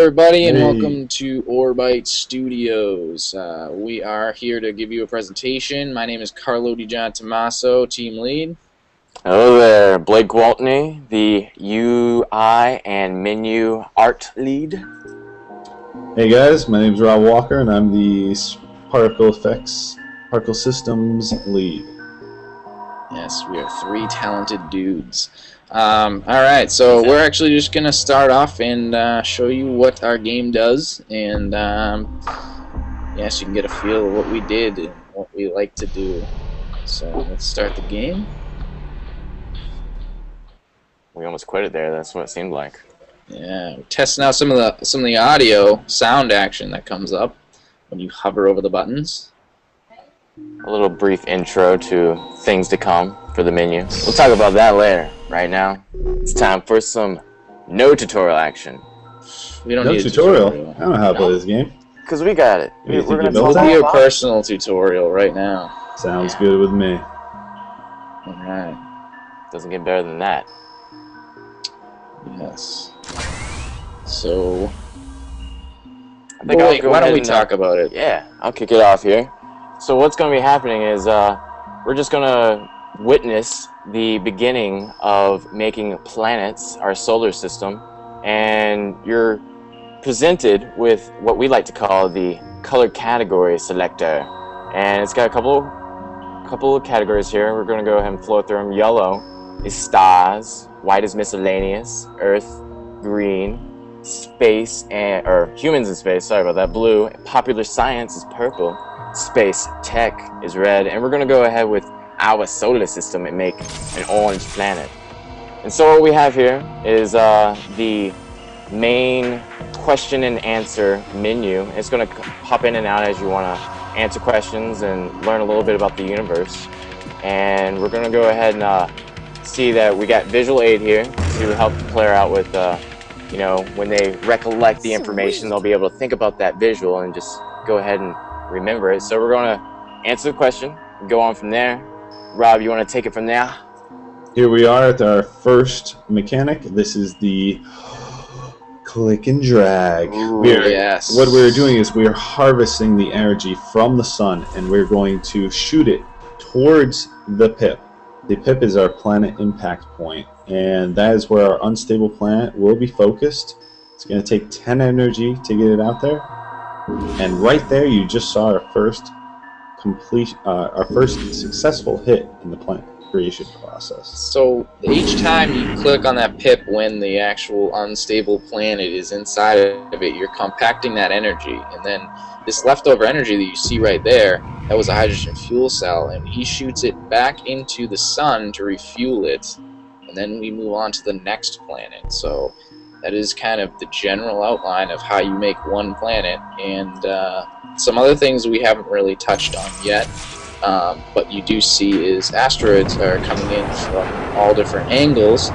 everybody, and Hey. welcome to Orbyte Studios. We are here to give you a presentation. My name is Carlo Di Tommaso, team lead. Hello there, Blake Waltney, the UI and menu art lead. Hey guys, my name is Rob Walker, and I'm the particle systems lead. Yes, we are three talented dudes. Alright, so we're actually just going to start off and show you what our game does, and yes, you can get a feel of what we did and what we like to do. So let's start the game. We almost quit it there. That's what it seemed like. Yeah, we're testing out some of the audio sound action that comes up when you hover over the buttons. A little brief intro to things to come for the menu. We'll talk about that later. Right now, it's time for some no tutorial action. We don't No need a tutorial. tutorial. I don't know how to play this game. Because we got it. You think you gonna built We'll it? do a personal tutorial right now. Sounds good with me. Alright. Doesn't get better than that. Yes. So, I think I'll Blake, go why don't ahead we and, talk about it? Yeah, I'll kick it off here. So what's going to be happening is we're just going to witness the beginning of making planets, our solar system, and you're presented with what we like to call the color category selector. And it's got a couple of categories here. We're going to go ahead and flow through them. Yellow is stars, white is miscellaneous, earth, green, space, or humans in space, sorry about that, blue, popular science is purple, space tech is red, and we're going to go ahead with our solar system and make an orange planet. And so what we have here is the main question and answer menu. It's going to pop in and out as you want to answer questions and learn a little bit about the universe. And we're going to go ahead and see that we got visual aid here to help the player out with you know, when they recollect the information, they'll be able to think about that visual and just go ahead and remember it. So we're going to answer the question, go on from there. Rob, you want to take it from there? Here we are at our first mechanic. This is the click and drag. Ooh, yes. What we're doing is we're harvesting the energy from the sun, and we're going to shoot it towards the pip. The pip is our planet impact point, and that is where our unstable planet will be focused. It's going to take 10 energy to get it out there, and right there you just saw our first successful hit in the planet creation process. So each time you click on that pip when the actual unstable planet is inside of it, you're compacting that energy, and then this leftover energy that you see right there, that was a hydrogen fuel cell, and he shoots it back into the sun to refuel it, and then we move on to the next planet. So that is kind of the general outline of how you make one planet, and some other things we haven't really touched on yet, but you do see is asteroids are coming in from all different angles,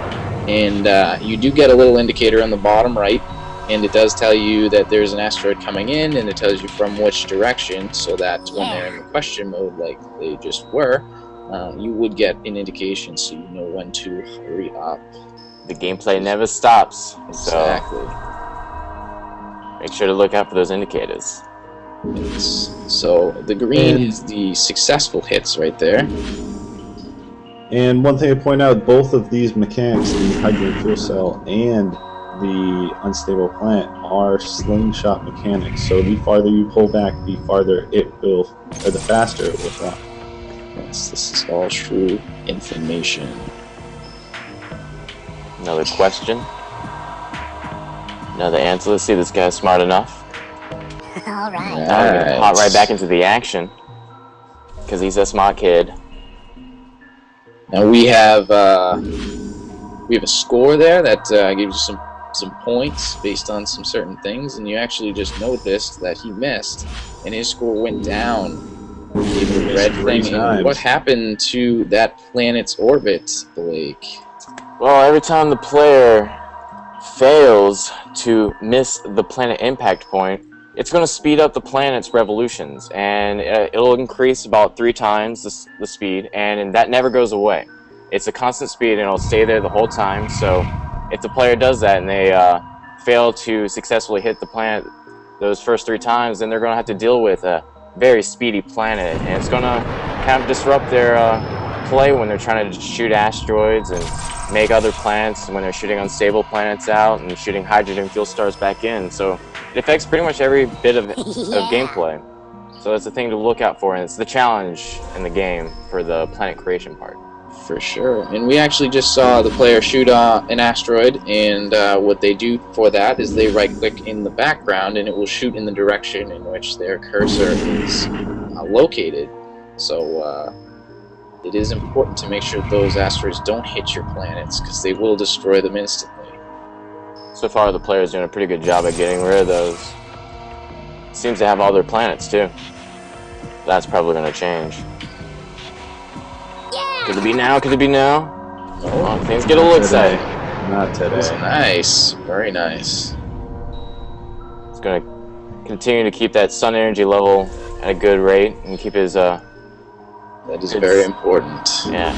and you do get a little indicator on the bottom right, and it does tell you that there's an asteroid coming in, and it tells you from which direction, so that when they're in the question mode like they just were, you would get an indication so you know when to hurry up. The gameplay never stops. Exactly. So make sure to look out for those indicators. Yes. So the green is the successful hits right there. And one thing to point out, both of these mechanics, the hydrogen fuel cell and the unstable planet, are slingshot mechanics. So the farther you pull back, the farther it will, or the faster it will fly. Yes, this is all true information. Another question. Another answer. Let's see if this guy's smart enough. Alright. Now I'm gonna hop right back into the action. Because he's a smart kid. Now we have a score there that gives you some points based on some certain things, and you actually just noticed that he missed, and his score went down. The red thing. What happened to that planet's orbit, Blake? Well, every time the player fails to miss the planet impact point, it's going to speed up the planet's revolutions, and it'll increase about 3 times the speed, and that never goes away. It's a constant speed, and it'll stay there the whole time. So if the player does that and they fail to successfully hit the planet those first 3 times, then they're going to have to deal with a very speedy planet, and it's going to kind of disrupt their play when they're trying to shoot asteroids and make other planets, when they're shooting unstable planets out and shooting hydrogen fuel stars back in. So it affects pretty much every bit of gameplay. So that's the thing to look out for, and it's the challenge in the game for the planet creation part. For sure. And we actually just saw the player shoot an asteroid, and what they do for that is they right-click in the background, and it will shoot in the direction in which their cursor is located. So it is important to make sure those asteroids don't hit your planets, because they will destroy them instantly. So far, the player's doing a pretty good job at getting rid of those. Seems to have all their planets, too. That's probably going to change. Could it be now? Could it be now? Oh, things get a little exciting. Not today. That's nice. Very nice. It's going to continue to keep that sun energy level at a good rate and keep his... That is very important. Yeah.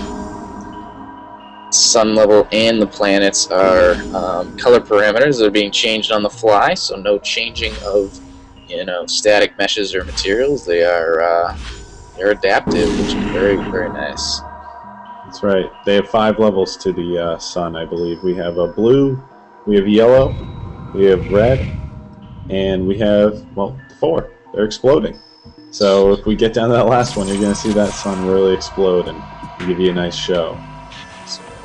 Sun level and the planets are color parameters that are being changed on the fly, so no changing of, you know, static meshes or materials. They're adaptive, which is very, very nice. That's right. They have 5 levels to the sun, I believe. We have a blue, we have yellow, we have red, and we have, well, 4. They're exploding. So if we get down to that last one, you're going to see that sun really explode and give you a nice show.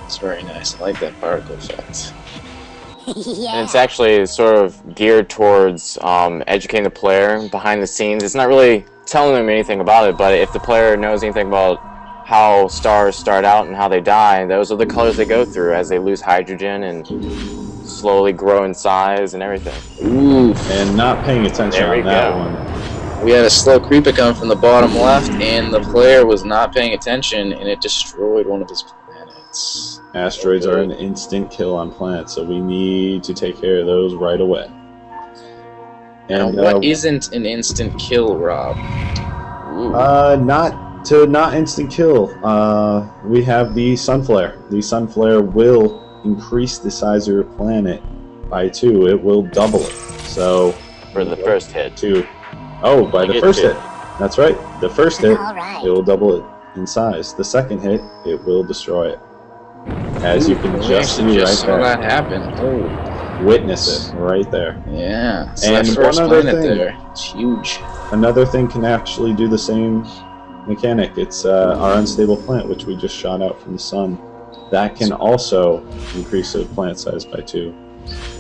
It's very nice. I like that particle effect. And it's actually sort of geared towards educating the player behind the scenes. It's not really telling them anything about it, but if the player knows anything about how stars start out and how they die, those are the colors they go through as they lose hydrogen and slowly grow in size and everything. Ooh, and not paying attention on that one. We had a slow creeper come from the bottom left, and the player was not paying attention, and it destroyed one of his planets. Asteroids are an instant kill on planets, so we need to take care of those right away. And what isn't an instant kill, Rob? Not instant kill. We have the sun flare. The sun flare will increase the size of your planet by 2. It will double it. So for the first hit. By the first hit. That's right. The first hit, Alright. it will double it in size. The second hit, it will destroy it. As you can just see right saw there. that happen. Oh, Witness it right there. yeah. So And that first one other planet thing. there, it's huge. Another thing can actually do the same mechanic. It's our unstable planet, which we just shot out from the sun. That can also increase the planet size by 2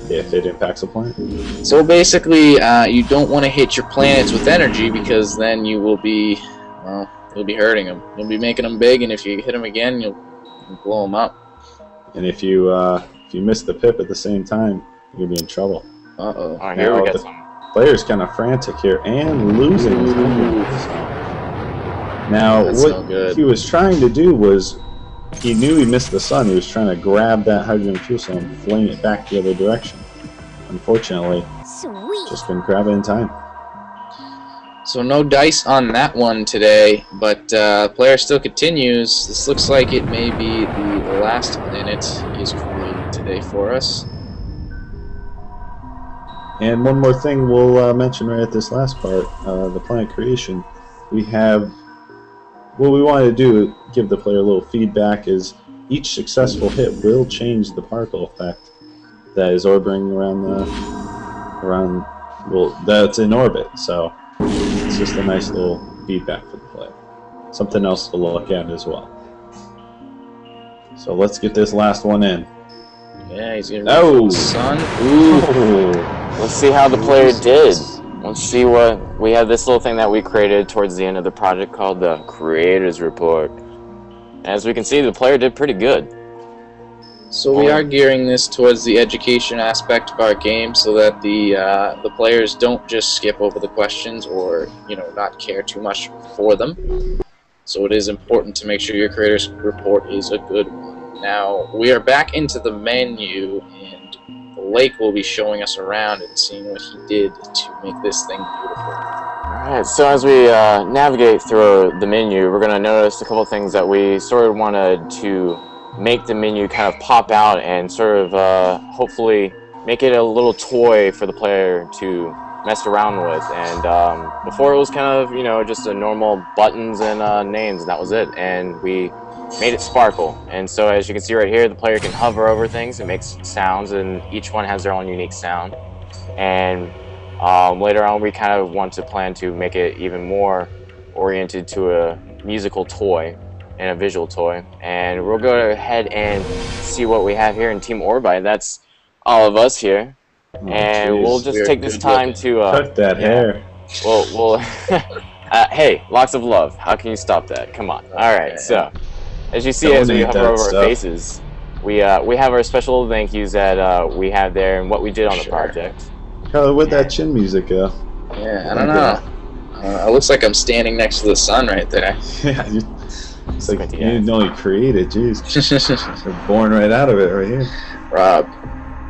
if it impacts a planet. So basically, you don't want to hit your planets with energy, because then you will be, well, you'll be hurting them. You'll be making them big, and if you hit them again, you'll blow them up. And if you miss the pip at the same time, you're gonna be in trouble. Uh-oh. Oh, here we get some. Player's kind of frantic here and losing his number. Now, That's what no good. he was trying to do was, he knew he missed the sun. He was trying to grab that hydrogen fuel cell and fling it back the other direction. Unfortunately, Sweet. just couldn't grab it in time. So no dice on that one today, but player still continues. This looks like it may be the last planet he's created today for us. And one more thing we'll mention right at this last part, the planet creation. We have, what we want to do, give the player a little feedback, is each successful hit will change the particle effect that is orbiting around that's in orbit. So it's just a nice little feedback for the player. Something else to look at as well. So let's get this last one in. Yeah, he's gonna Oh! the sun. Ooh. Let's see how the player did. Let's see what... We have this little thing that we created towards the end of the project called the Creators Report. As we can see, the player did pretty good. So we are gearing this towards the education aspect of our game, so that the players don't just skip over the questions or, you know, not care too much for them. So it is important to make sure your creator's report is a good one. Now we are back into the menu, and the lake will be showing us around and seeing what he did to make this thing beautiful. Alright, so as we navigate through the menu, we're going to notice a couple things that we sort of wanted to make the menu kind of pop out and sort of hopefully make it a little toy for the player to mess around with. And before it was kind of, you know, just a normal buttons and names, and that was it. And we made it sparkle. And so as you can see right here, the player can hover over things. It makes sounds, and each one has their own unique sound. And later on, we kind of want to plan to make it even more oriented to a musical toy and a visual toy. And we'll go ahead and see what we have here in Team Orbyte. That's all of us here. And geez. we'll just take this time to cut that hair. We'll hey, lots of love. How can you stop that? Come on. All right. So, as you see, as we hover over our faces, we have our special thank yous that we have there and what we did on the project. Where'd that chin music go? Yeah, I don't know. It looks like I'm standing next to the sun right there. Yeah, it's like you didn't know you created. Jeez, you're born right out of it right here. Rob,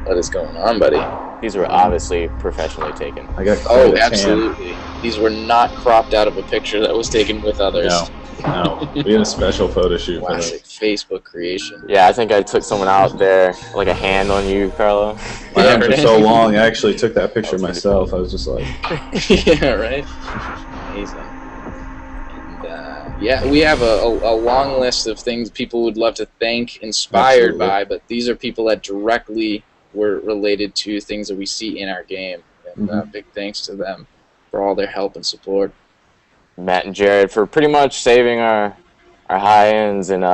what is going on, buddy? These were obviously professionally taken. I got absolutely. These were not cropped out of a picture that was taken with others. No, we had a special photo shoot for Classic Facebook creation. Yeah, I think I took someone out there, like a hand on you, Carlo. My arms were so long, I actually took that picture myself. I was just like... Yeah, right? Amazing. And, yeah, we have a long list of things people would love to thank, inspired by, but these are people that directly were related to things that we see in our game. And big thanks to them for all their help and support. Matt and Jared for pretty much saving our high ends and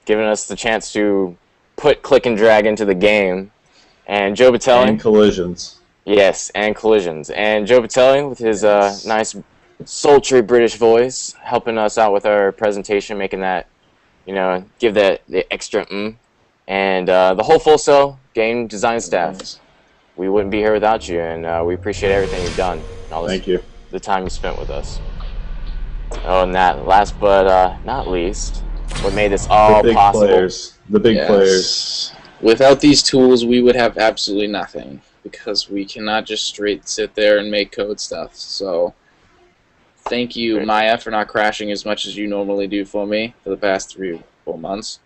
giving us the chance to put click and drag into the game. And Joe Batelli. And collisions. Yes, and collisions. And Joe Batelli with his nice sultry British voice helping us out with our presentation, making that, you know, give that the extra And the whole Full Sail game design staff. We wouldn't be here without you, and we appreciate everything you've done. And all this, Thank you. The time you spent with us. Oh, and that last but not least, what made this all possible. The big players. Without these tools, we would have absolutely nothing, because we cannot just straight sit there and make code stuff. So, thank you, Maya, for not crashing as much as you normally do for me for the past 3 or 4 months.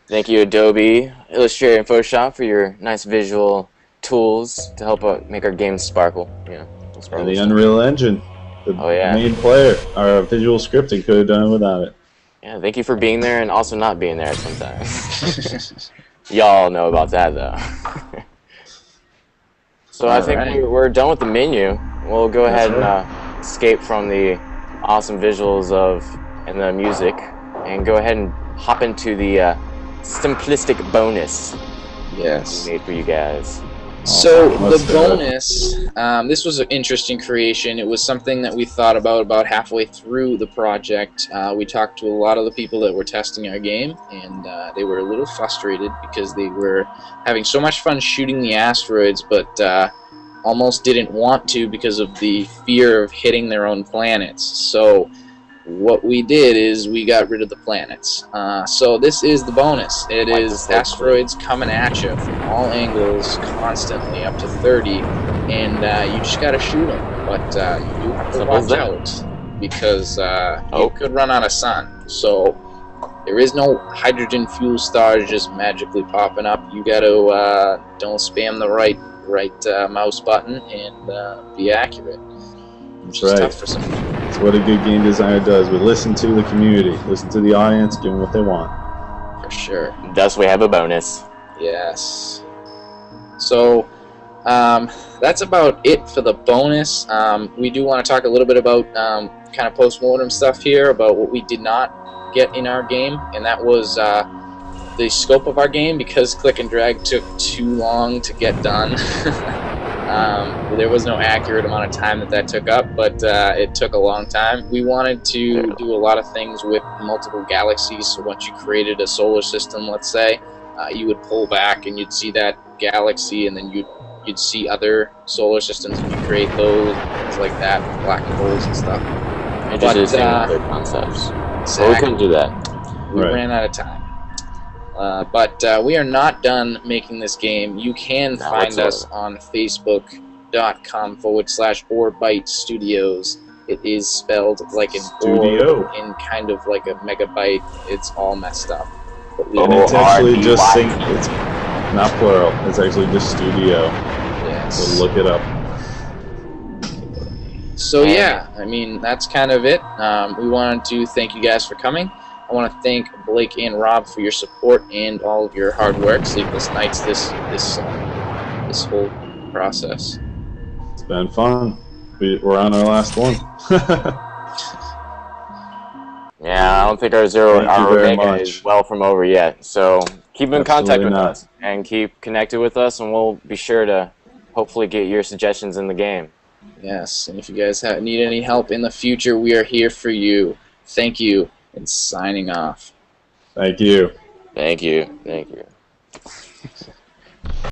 Thank you, Adobe Illustrator and Photoshop, for your nice visual tools to help make our games sparkle. You know, and the Unreal Engine. The main player, our visual scripting could have done without it. Yeah, thank you for being there and also not being there sometimes. Y'all know about that, though. So I think we're done with the menu. We'll go ahead and escape from the awesome visuals and the music and go ahead and hop into the simplistic bonus we made for you guys. So the bonus, this was an interesting creation. It was something that we thought about halfway through the project. We talked to a lot of the people that were testing our game, and they were a little frustrated because they were having so much fun shooting the asteroids, but almost didn't want to because of the fear of hitting their own planets. So what we did is we got rid of the planets. So this is the bonus. It is asteroids coming at you from all angles constantly, up to 30, and you just gotta shoot them. But you do have to watch out because you could run out of sun. So there is no hydrogen fuel stars just magically popping up. You gotta don't spam the right mouse button and be accurate. Which is tough for some people. That's what a good game designer does. We listen to the community, listen to the audience, give them what they want. For sure. Thus we have a bonus. Yes. So that's about it for the bonus. We do want to talk a little bit about kind of post-mortem stuff here, about what we did not get in our game, and that was the scope of our game, because click and drag took too long to get done. There was no accurate amount of time that took up, but it took a long time. We wanted to do a lot of things with multiple galaxies, so once you created a solar system, let's say, you would pull back and you'd see that galaxy, and then you'd see other solar systems, and you create those, things like that, black holes and stuff. Interesting other concepts. So we couldn't do that. We ran out of time. But we are not done making this game. You can find us on Facebook.com/Orbyte Studios. It is spelled like an Studio in kind of like a megabyte. It's all messed up. But we it's actually just not plural. It's actually just studio. Yes. So look it up. So yeah, I mean, that's kind of it. We wanted to thank you guys for coming. I want to thank Blake and Rob for your support and all of your hard work, sleepless nights, this whole process. It's been fun. We're on our last one. Yeah, I don't think our very Omega much. is well from over yet. So keep in contact Absolutely with not. us and keep connected with us, and we'll be sure to hopefully get your suggestions in the game. Yes, and if you guys need any help in the future, we are here for you. Thank you, and signing off. Thank you. Thank you. Thank you.